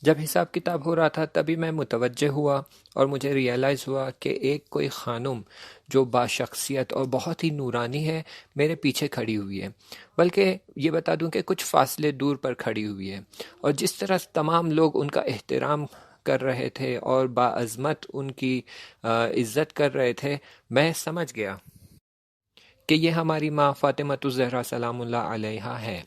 جب حساب کتاب ہو رہا تھا تبھی میں متوجہ ہوا اور مجھے ریئلائز ہوا کہ ایک کوئی خانم جو باشخصیت اور بہت ہی نورانی ہے میرے پیچھے کھڑی ہوئی ہے، بلکہ یہ بتا دوں کہ کچھ فاصلے دور پر کھڑی ہوئی ہے، اور جس طرح تمام لوگ ان کا احترام کر رہے تھے اور باعظمت ان کی عزت کر رہے تھے، میں سمجھ گیا کہ یہ ہماری ماں فاطمۃ الزہرا سلام اللہ علیہا ہے۔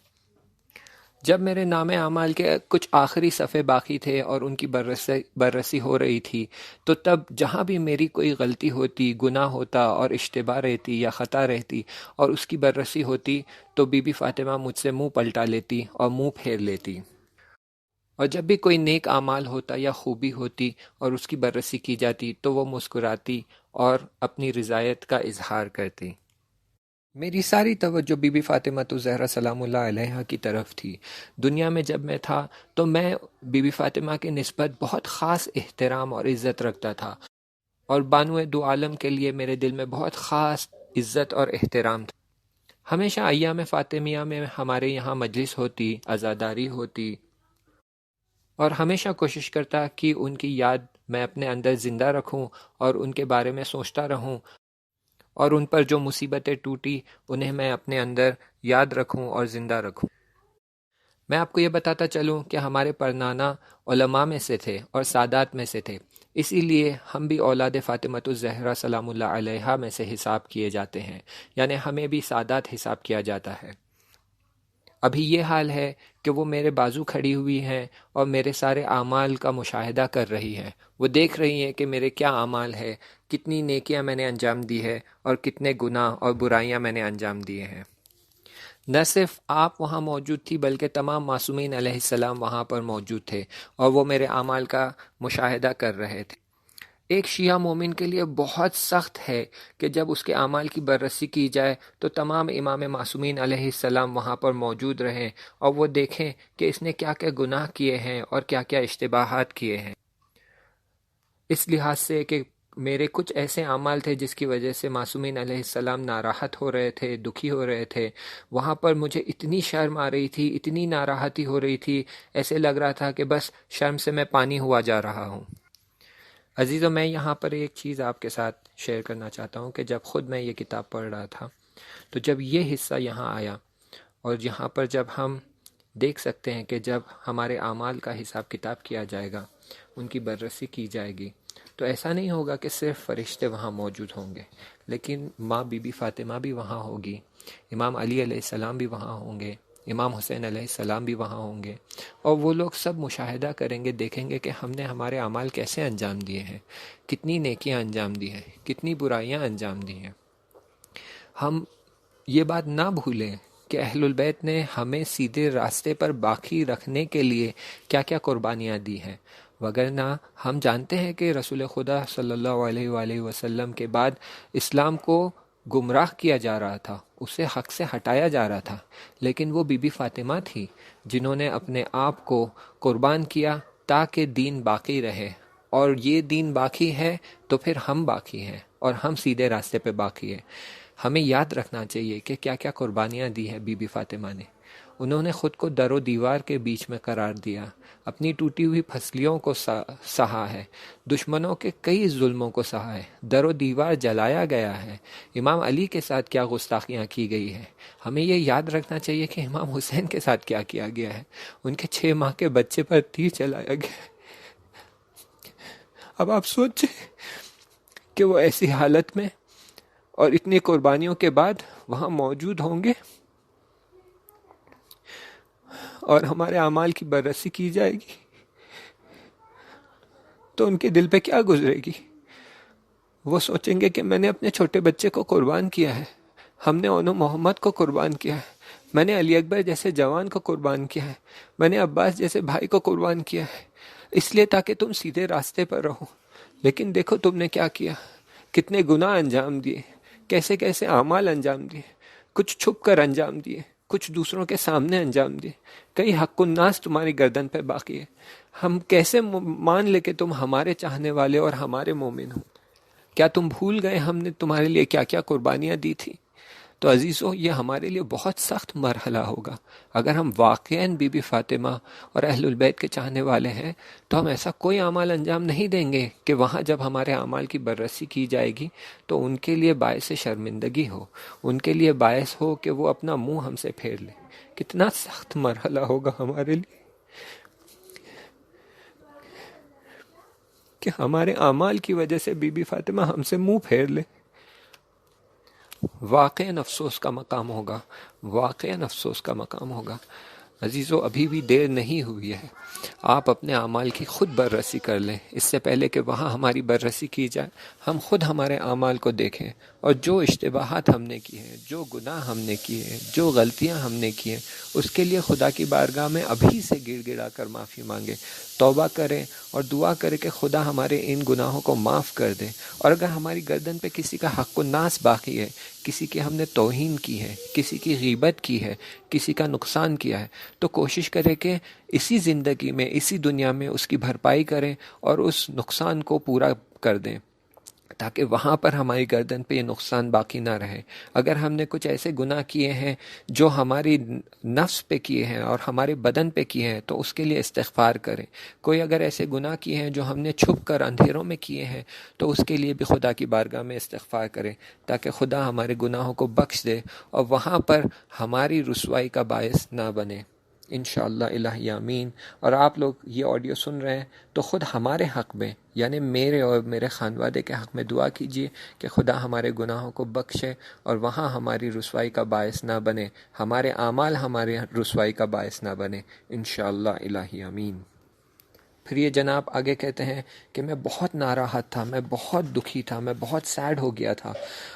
جب میرے نام اعمال کے کچھ آخری صفحے باقی تھے اور ان کی بررسی ہو رہی تھی، تو تب جہاں بھی میری کوئی غلطی ہوتی، گناہ ہوتا اور اشتباہ رہتی یا خطا رہتی اور اس کی بررسی ہوتی، تو بی بی فاطمہ مجھ سے منہ پلٹا لیتی اور منہ پھیر لیتی، اور جب بھی کوئی نیک اعمال ہوتا یا خوبی ہوتی اور اس کی بررسی کی جاتی تو وہ مسکراتی اور اپنی رضایت کا اظہار کرتی۔ میری ساری توجہ بی بی فاطمہ الزہرا سلام اللہ علیہا کی طرف تھی۔ دنیا میں جب میں تھا تو میں بی بی فاطمہ کے نسبت بہت خاص احترام اور عزت رکھتا تھا، اور بانو دو عالم کے لیے میرے دل میں بہت خاص عزت اور احترام تھا۔ ہمیشہ ایام فاطمیہ میں ہمارے یہاں مجلس ہوتی، عزاداری ہوتی، اور ہمیشہ کوشش کرتا کہ ان کی یاد میں اپنے اندر زندہ رکھوں اور ان کے بارے میں سوچتا رہوں، اور ان پر جو مصیبتیں ٹوٹی انہیں میں اپنے اندر یاد رکھوں اور زندہ رکھوں۔ میں آپ کو یہ بتاتا چلوں کہ ہمارے پرنانا علماء میں سے تھے اور سادات میں سے تھے، اسی لیے ہم بھی اولاد فاطمۃ الزہرا سلام اللہ علیہا میں سے حساب کیے جاتے ہیں، یعنی ہمیں بھی سادات حساب کیا جاتا ہے۔ ابھی یہ حال ہے کہ وہ میرے بازو کھڑی ہوئی ہیں اور میرے سارے اعمال کا مشاہدہ کر رہی ہیں، وہ دیکھ رہی ہیں کہ میرے کیا اعمال ہے، کتنی نیکیاں میں نے انجام دی ہے اور کتنے گناہ اور برائیاں میں نے انجام دیے ہیں۔ نہ صرف آپ وہاں موجود تھی بلکہ تمام معصومین علیہ السلام وہاں پر موجود تھے، اور وہ میرے اعمال کا مشاہدہ کر رہے تھے۔ ایک شیعہ مومن کے لیے بہت سخت ہے کہ جب اس کے اعمال کی بررسی کی جائے تو تمام امام معصومین علیہ السلام وہاں پر موجود رہیں اور وہ دیکھیں کہ اس نے کیا کیا گناہ کیے ہیں اور کیا کیا اشتباہات کیے ہیں۔ اس لحاظ سے کہ میرے کچھ ایسے اعمال تھے جس کی وجہ سے معصومین علیہ السلام ناراحت ہو رہے تھے، دکھی ہو رہے تھے، وہاں پر مجھے اتنی شرم آ رہی تھی، اتنی ناراحتی ہو رہی تھی، ایسے لگ رہا تھا کہ بس شرم سے میں پانی ہوا جا رہا ہوں۔ عزیزو، میں یہاں پر ایک چیز آپ کے ساتھ شیئر کرنا چاہتا ہوں کہ جب خود میں یہ کتاب پڑھ رہا تھا تو جب یہ حصہ یہاں آیا اور یہاں پر جب ہم دیکھ سکتے ہیں کہ جب ہمارے اعمال کا حساب کتاب کیا جائے گا، ان کی بررسی کی جائے گی، تو ایسا نہیں ہوگا کہ صرف فرشتے وہاں موجود ہوں گے، لیکن ماں بی بی فاطمہ بھی وہاں ہوگی، امام علی علیہ السلام بھی وہاں ہوں گے، امام حسین علیہ السلام بھی وہاں ہوں گے، اور وہ لوگ سب مشاہدہ کریں گے، دیکھیں گے کہ ہم نے ہمارے اعمال کیسے انجام دیے ہیں، کتنی نیکیاں انجام دی ہیں، کتنی برائیاں انجام دی ہیں۔ ہم یہ بات نہ بھولیں کہ اہل البیت نے ہمیں سیدھے راستے پر باقی رکھنے کے لیے کیا کیا قربانیاں دی ہیں، وگرنہ ہم جانتے ہیں کہ رسول خدا صلی اللہ علیہ وآلہ وسلم کے بعد اسلام کو گمراہ کیا جا رہا تھا، اسے حق سے ہٹایا جا رہا تھا، لیکن وہ بی بی فاطمہ تھی جنہوں نے اپنے آپ کو قربان کیا تاکہ دین باقی رہے، اور یہ دین باقی ہے تو پھر ہم باقی ہیں اور ہم سیدھے راستے پہ باقی ہیں۔ ہمیں یاد رکھنا چاہیے کہ کیا کیا قربانیاں دی ہے بی بی فاطمہ نے۔ انہوں نے خود کو در و دیوار کے بیچ میں قرار دیا، اپنی ٹوٹی ہوئی پھسلیوں کو سہا ہے، دشمنوں کے کئی ظلموں کو سہا ہے، در و دیوار جلایا گیا ہے، امام علی کے ساتھ کیا گستاخیاں کی گئی ہیں۔ ہمیں یہ یاد رکھنا چاہیے کہ امام حسین کے ساتھ کیا کیا گیا ہے، ان کے 6 ماہ کے بچے پر تیر چلایا گیا ہے۔ اب آپ سوچیں کہ وہ ایسی حالت میں اور اتنی قربانیوں کے بعد وہاں موجود ہوں گے اور ہمارے اعمال کی بررسی کی جائے گی تو ان کے دل پہ کیا گزرے گی؟ وہ سوچیں گے کہ میں نے اپنے چھوٹے بچے کو قربان کیا ہے، ہم نے انو محمد کو قربان کیا ہے، میں نے علی اکبر جیسے جوان کو قربان کیا ہے، میں نے عباس جیسے بھائی کو قربان کیا ہے، اس لیے تاکہ تم سیدھے راستے پر رہو، لیکن دیکھو تم نے کیا کیا، کتنے گناہ انجام دیے، کیسے کیسے اعمال انجام دیے، کچھ چھپ کر انجام دیے، کچھ دوسروں کے سامنے انجام دیے، کئی حق الناس تمہاری گردن پہ باقی ہے۔ ہم کیسے مان لے کہ تم ہمارے چاہنے والے اور ہمارے مومن ہو؟ کیا تم بھول گئے ہم نے تمہارے لیے کیا کیا قربانیاں دی تھی؟ تو عزیزو یہ ہمارے لیے بہت سخت مرحلہ ہوگا۔ اگر ہم واقعاً بی بی فاطمہ اور اہل البیت کے چاہنے والے ہیں تو ہم ایسا کوئی اعمال انجام نہیں دیں گے کہ وہاں جب ہمارے اعمال کی بررسی کی جائے گی تو ان کے لیے باعث شرمندگی ہو، ان کے لیے باعث ہو کہ وہ اپنا منہ ہم سے پھیر لیں۔ کتنا سخت مرحلہ ہوگا ہمارے لیے کہ ہمارے اعمال کی وجہ سے بی بی فاطمہ ہم سے منہ پھیر لے۔ واقعاً افسوس کا مقام ہوگا، واقعاً افسوس کا مقام ہوگا۔ عزیزو ابھی بھی دیر نہیں ہوئی ہے، آپ اپنے اعمال کی خود بررسی کر لیں۔ اس سے پہلے کہ وہاں ہماری بررسی کی جائے، ہم خود ہمارے اعمال کو دیکھیں، اور جو اشتباہات ہم نے کی ہیں، جو گناہ ہم نے کیے ہیں، جو غلطیاں ہم نے کی ہیں، اس کے لیے خدا کی بارگاہ میں ابھی سے گڑ گڑا کر معافی مانگیں، توبہ کریں اور دعا کریں کہ خدا ہمارے ان گناہوں کو معاف کر دے۔ اور اگر ہماری گردن پہ کسی کا حق الناس باقی ہے، کسی کی ہم نے توہین کی ہے، کسی کی غیبت کی ہے، کسی کا نقصان کیا ہے، تو کوشش کریں کہ اسی زندگی میں، اسی دنیا میں اس کی بھرپائی کریں اور اس نقصان کو پورا کر دیں، تاکہ وہاں پر ہماری گردن پہ یہ نقصان باقی نہ رہے۔ اگر ہم نے کچھ ایسے گناہ کیے ہیں جو ہماری نفس پہ کیے ہیں اور ہمارے بدن پہ کیے ہیں تو اس کے لیے استغفار کریں۔ کوئی اگر ایسے گناہ کیے ہیں جو ہم نے چھپ کر اندھیروں میں کیے ہیں تو اس کے لیے بھی خدا کی بارگاہ میں استغفار کریں، تاکہ خدا ہمارے گناہوں کو بخش دے اور وہاں پر ہماری رسوائی کا باعث نہ بنے۔ انشاءاللہ الہی آمین۔ اور آپ لوگ یہ آڈیو سن رہے ہیں تو خود ہمارے حق میں، یعنی میرے اور میرے خانوادے کے حق میں دعا کیجیے کہ خدا ہمارے گناہوں کو بخشے اور وہاں ہماری رسوائی کا باعث نہ بنے، ہمارے اعمال ہمارے رسوائی کا باعث نہ بنے، انشاءاللہ الہی آمین۔ پھر یہ جناب آگے کہتے ہیں کہ میں بہت ناراحت تھا، میں بہت دکھی تھا، میں بہت سیڈ ہو گیا تھا،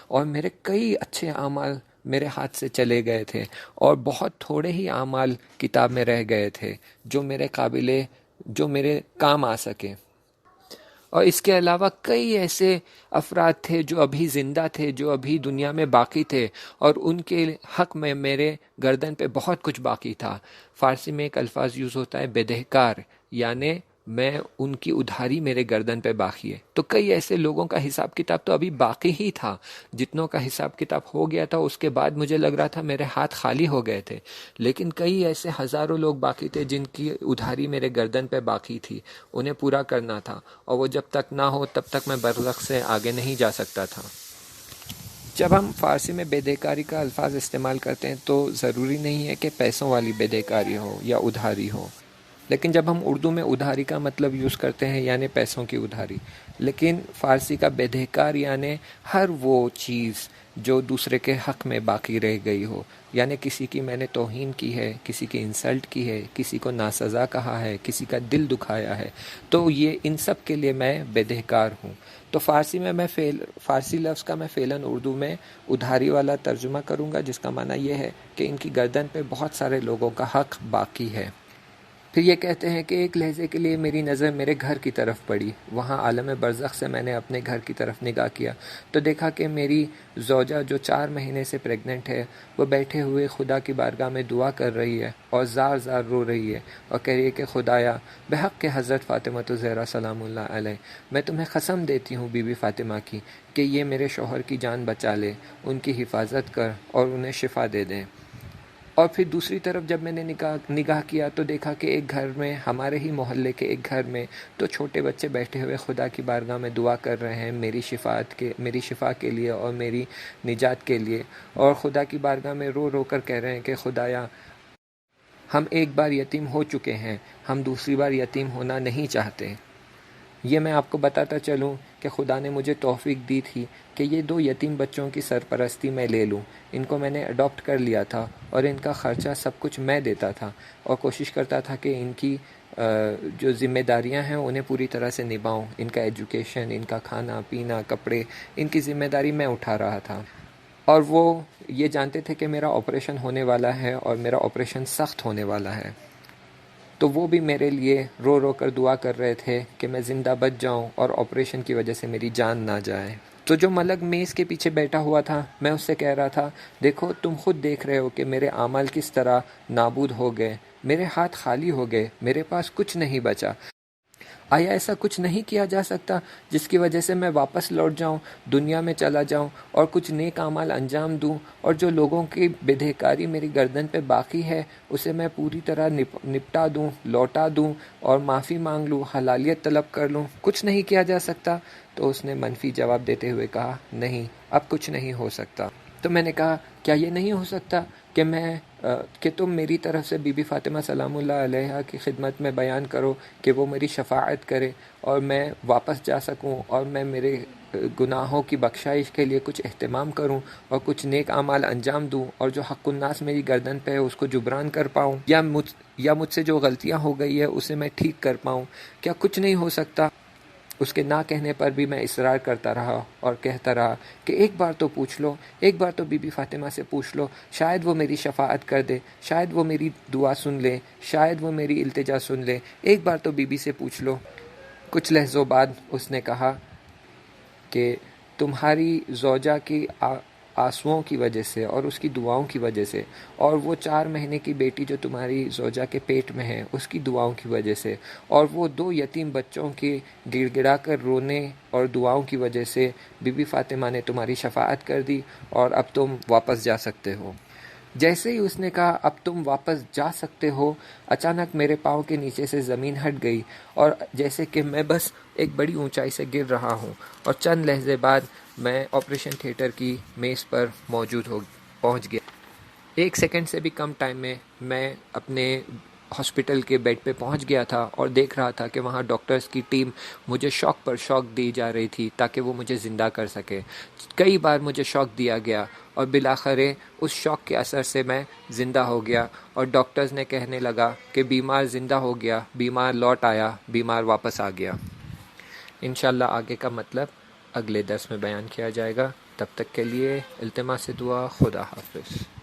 اور میرے کئی اچھے اعمال میرے ہاتھ سے چلے گئے تھے، اور بہت تھوڑے ہی اعمال کتاب میں رہ گئے تھے جو جو میرے کام آ سکے۔ اور اس کے علاوہ کئی ایسے افراد تھے جو ابھی زندہ تھے، جو ابھی دنیا میں باقی تھے، اور ان کے حق میں میرے گردن پہ بہت کچھ باقی تھا۔ فارسی میں ایک الفاظ یوز ہوتا ہے بدہکار، یعنی میں ان کی ادھاری میرے گردن پہ باقی ہے۔ تو کئی ایسے لوگوں کا حساب کتاب تو ابھی باقی ہی تھا، جتنوں کا حساب کتاب ہو گیا تھا اس کے بعد مجھے لگ رہا تھا میرے ہاتھ خالی ہو گئے تھے، لیکن کئی ایسے ہزاروں لوگ باقی تھے جن کی ادھاری میرے گردن پہ باقی تھی، انہیں پورا کرنا تھا، اور وہ جب تک نہ ہو تب تک میں برزخ سے آگے نہیں جا سکتا تھا۔ جب ہم فارسی میں بےدہکاری کا الفاظ استعمال کرتے ہیں تو ضروری نہیں ہے کہ پیسوں والی بےدہکاری ہو یا ادھاری ہو، لیکن جب ہم اردو میں ادھاری کا مطلب یوز کرتے ہیں یعنی پیسوں کی ادھاری، لیکن فارسی کا بےدہکار یعنی ہر وہ چیز جو دوسرے کے حق میں باقی رہ گئی ہو، یعنی کسی کی میں نے توہین کی ہے، کسی کی انسلٹ کی ہے، کسی کو ناسزا کہا ہے، کسی کا دل دکھایا ہے، تو یہ ان سب کے لیے میں بےدہکار ہوں۔ تو فارسی میں فارسی لفظ کا میں فعلاً اردو میں ادھاری والا ترجمہ کروں گا، جس کا معنی یہ ہے کہ ان کی گردن پہ بہت سارے لوگوں کا حق باقی ہے۔ پھر یہ کہتے ہیں کہ ایک لہجے کے لیے میری نظر میرے گھر کی طرف پڑی، وہاں عالم برزخ سے میں نے اپنے گھر کی طرف نگاہ کیا تو دیکھا کہ میری زوجہ جو 4 مہینے سے پریگننٹ ہے وہ بیٹھے ہوئے خدا کی بارگاہ میں دعا کر رہی ہے اور زار زار رو رہی ہے اور کہہ رہی ہے کہ خدایا بحق کے حضرت فاطمہ الزہرا سلام اللہ علیہ، میں تمہیں قسم دیتی ہوں بی بی فاطمہ کی کہ یہ میرے شوہر کی جان بچا لے، ان کی حفاظت کر اور انہیں شفا دے دیں۔ اور پھر دوسری طرف جب میں نے نگاہ کیا تو دیکھا کہ ایک گھر میں، ہمارے ہی محلے کے ایک گھر میں تو چھوٹے بچے بیٹھے ہوئے خدا کی بارگاہ میں دعا کر رہے ہیں میری شفا کے لیے اور میری نجات کے لیے، اور خدا کی بارگاہ میں رو رو کر کہہ رہے ہیں کہ خدایا ہم ایک بار یتیم ہو چکے ہیں، ہم دوسری بار یتیم ہونا نہیں چاہتے۔ یہ میں آپ کو بتاتا چلوں کہ خدا نے مجھے توفیق دی تھی کہ یہ 2 یتیم بچوں کی سرپرستی میں لے لوں، ان کو میں نے اڈاپٹ کر لیا تھا اور ان کا خرچہ سب کچھ میں دیتا تھا، اور کوشش کرتا تھا کہ ان کی جو ذمہ داریاں ہیں انہیں پوری طرح سے نبھاؤں، ان کا ایجوکیشن، ان کا کھانا پینا، کپڑے، ان کی ذمہ داری میں اٹھا رہا تھا۔ اور وہ یہ جانتے تھے کہ میرا آپریشن ہونے والا ہے اور میرا آپریشن سخت ہونے والا ہے، تو وہ بھی میرے لیے رو رو کر دعا کر رہے تھے کہ میں زندہ بچ جاؤں اور آپریشن کی وجہ سے میری جان نہ جائے۔ تو جو ملک میز کے پیچھے بیٹھا ہوا تھا میں اس سے کہہ رہا تھا دیکھو تم خود دیکھ رہے ہو کہ میرے اعمال کس طرح نابود ہو گئے، میرے ہاتھ خالی ہو گئے، میرے پاس کچھ نہیں بچا، آیا ایسا کچھ نہیں کیا جا سکتا جس کی وجہ سے میں واپس لوٹ جاؤں، دنیا میں چلا جاؤں اور کچھ نیک اعمال انجام دوں، اور جو لوگوں کی بدہکاری میری گردن پہ باقی ہے اسے میں پوری طرح نپٹا دوں، لوٹا دوں اور معافی مانگ لوں، حلالیت طلب کر لوں؟ کچھ نہیں کیا جا سکتا؟ تو اس نے منفی جواب دیتے ہوئے کہا، نہیں، اب کچھ نہیں ہو سکتا۔ تو میں نے کہا، کیا یہ نہیں ہو سکتا کہ تم میری طرف سے بی بی فاطمہ سلام اللہ علیہا کی خدمت میں بیان کرو کہ وہ میری شفاعت کرے اور میں واپس جا سکوں اور میں میرے گناہوں کی بخشائش کے لیے کچھ اہتمام کروں اور کچھ نیک اعمال انجام دوں، اور جو حق الناس میری گردن پہ ہے اس کو جبران کر پاؤں، یا مجھ سے جو غلطیاں ہو گئی ہے اسے میں ٹھیک کر پاؤں؟ کیا کچھ نہیں ہو سکتا؟ اس کے نہ کہنے پر بھی میں اصرار کرتا رہا اور کہتا رہا کہ ایک بار تو پوچھ لو، ایک بار تو بی بی فاطمہ سے پوچھ لو، شاید وہ میری شفاعت کر دے، شاید وہ میری دعا سن لے، شاید وہ میری التجا سن لے، ایک بار تو بی بی سے پوچھ لو۔ کچھ لحظوں بعد اس نے کہا کہ تمہاری زوجہ کی آنسوؤں کی وجہ سے اور اس کی دعاؤں کی وجہ سے، اور وہ 4 مہینے کی بیٹی جو تمہاری زوجہ کے پیٹ میں ہے اس کی دعاؤں کی وجہ سے، اور وہ 2 یتیم بچوں کے گڑ گڑا کر رونے اور دعاؤں کی وجہ سے بی بی فاطمہ نے تمہاری شفاعت کر دی اور اب تم واپس جا سکتے ہو۔ جیسے ہی اس نے کہا اب تم واپس جا سکتے ہو، اچانک میرے پاؤں کے نیچے سے زمین ہٹ گئی، اور جیسے کہ میں بس ایک بڑی اونچائی سے گر رہا ہوں، اور چند لحظے بعد میں آپریشن تھیٹر کی میز پر پہنچ گیا۔ 1 سیکنڈ سے بھی کم ٹائم میں میں اپنے ہاسپٹل کے بیڈ پہ پہنچ گیا تھا اور دیکھ رہا تھا کہ وہاں ڈاکٹرز کی ٹیم مجھے شاک پر شاک دی جا رہی تھی تاکہ وہ مجھے زندہ کر سکے۔ کئی بار مجھے شاک دیا گیا اور بالآخر اس شاک کے اثر سے میں زندہ ہو گیا، اور ڈاکٹرز نے کہنے لگا کہ بیمار زندہ ہو گیا، بیمار لوٹ آیا، بیمار واپس آ گیا۔ انشاءاللہ آگے کا مطلب اگلے درس میں بیان کیا جائے گا۔ تب تک کے لیے التماس دعا، خدا حافظ۔